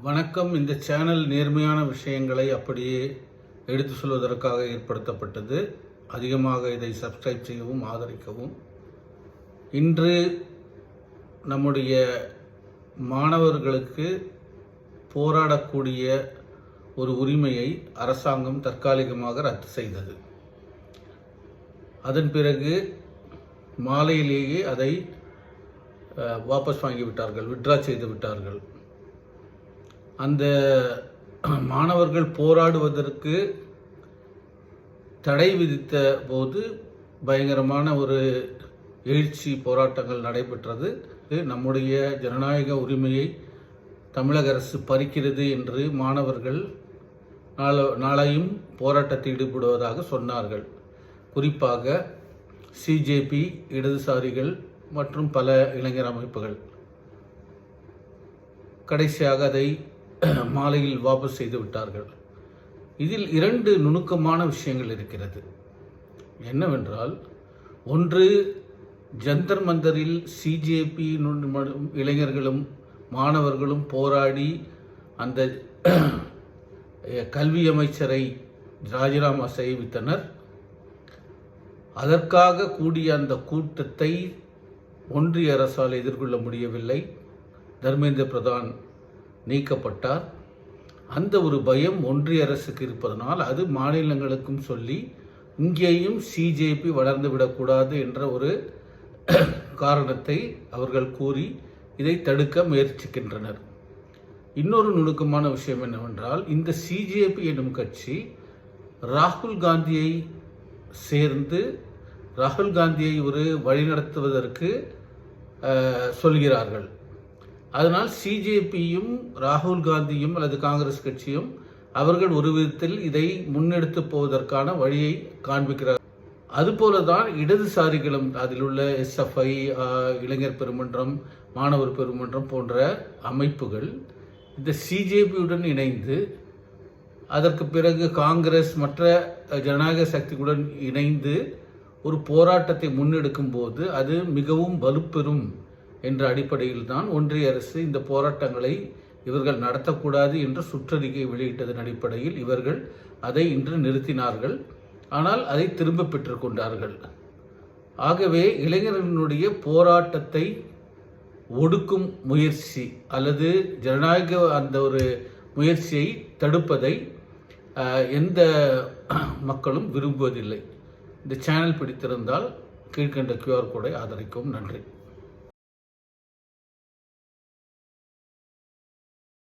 வணக்கம். இந்த சேனல் நேர்மையான விஷயங்களை அப்படியே எடுத்து சொல்வதற்காக ஏற்படுத்தப்பட்டது. அதிகமாக இதை சப்ஸ்கிரைப் செய்யவும் ஆதரிக்கவும். இன்று நம்முடைய மாணவர்களுக்கு போராடக்கூடிய ஒரு உரிமையை அரசாங்கம் தற்காலிகமாக ரத்து செய்தது. அதன் பிறகு மாலையிலேயே அதை வாபஸ் வாங்கிவிட்டார்கள், விட்ரா செய்து விட்டார்கள். அந்த மாணவர்கள் போராடுவதற்கு தடை விதித்த போது பயங்கரமான ஒரு எழுச்சி போராட்டங்கள் நடைபெற்றது. நம்முடைய ஜனநாயக உரிமையை தமிழக அரசு பறிக்கிறது என்று மாணவர்கள் நாளையும் போராட்டத்தில் ஈடுபடுவதாக சொன்னார்கள். குறிப்பாக சிஜேபி, இடதுசாரிகள் மற்றும் பல இளைஞர் அமைப்புகள். கடைசியாக அதை மாலையில் வாபஸ் செய்து விட்டார்கள். இதில் இரண்டு நுணுக்கமான விஷயங்கள் இருக்கிறது. என்னவென்றால், ஒன்று, ஜந்தர் மந்தரில் சிஜேபி இளைஞர்களும் மாணவர்களும் போராடி அந்த கல்வி அமைச்சரை ராஜினாமா செய்வித்தனர். அதற்காக கூடிய அந்த கூட்டத்தை ஒன்றிய அரசால் எதிர்கொள்ள முடியவில்லை. தர்மேந்திர பிரதான் நீக்கப்பட்டார். அந்த ஒரு பயம் ஒன்றிய அரசுக்கு இருப்பதனால் அது மாநிலங்களுக்கும் சொல்லி இங்கேயும் சிஜேபி வளர்ந்து விடக்கூடாது என்ற ஒரு காரணத்தை அவர்கள் கூறி இதை தடுக்க முயற்சிக்கின்றனர். இன்னொரு நுணுக்கமான விஷயம் என்னவென்றால், இந்த சிஜேபி எனும் கட்சி ராகுல் காந்தியை சேர்ந்து ராகுல் காந்தியை ஒரு வழிநடத்துவதற்கு சொல்கிறார்கள். அதனால் சிஜேபியும் ராகுல் காந்தியும் அல்லது காங்கிரஸ் கட்சியும் அவர்கள் ஒரு விதத்தில் இதை முன்னெடுத்து போவதற்கான வழியை காண்பிக்கிறார். அதுபோலதான் இடதுசாரிகளும், அதில் உள்ள எஸ்எஃப்ஐ, இளைஞர் பெருமன்றம், மாணவர் பெருமன்றம் போன்ற அமைப்புகள் இந்த சிஜேபியுடன் இணைந்து, அதற்கு பிறகு காங்கிரஸ் மற்ற ஜனநாயக சக்திகளுடன் இணைந்து ஒரு போராட்டத்தை முன்னெடுக்கும் போது அது மிகவும் வலுப்பெறும் என்ற அடிப்படையில் தான் ஒன்றிய அரசு இந்த போராட்டங்களை இவர்கள் நடத்தக்கூடாது என்று சுற்றறிக்கை வெளியிட்டதன் அடிப்படையில் இவர்கள் அதை இன்று நிறுத்தினார்கள். ஆனால் அதை திரும்ப பெற்றுக்கொண்டார்கள். ஆகவே இளைஞர்களுடைய போராட்டத்தை ஒடுக்கும் முயற்சி அல்லது ஜனநாயக அந்த ஒரு முயற்சியை தடுப்பதை எந்த மக்களும் விரும்புவதில்லை. இந்த சேனல் பிடித்திருந்தால் கீழ்கண்ட QR கோடை ஆதரிக்கவும். நன்றி.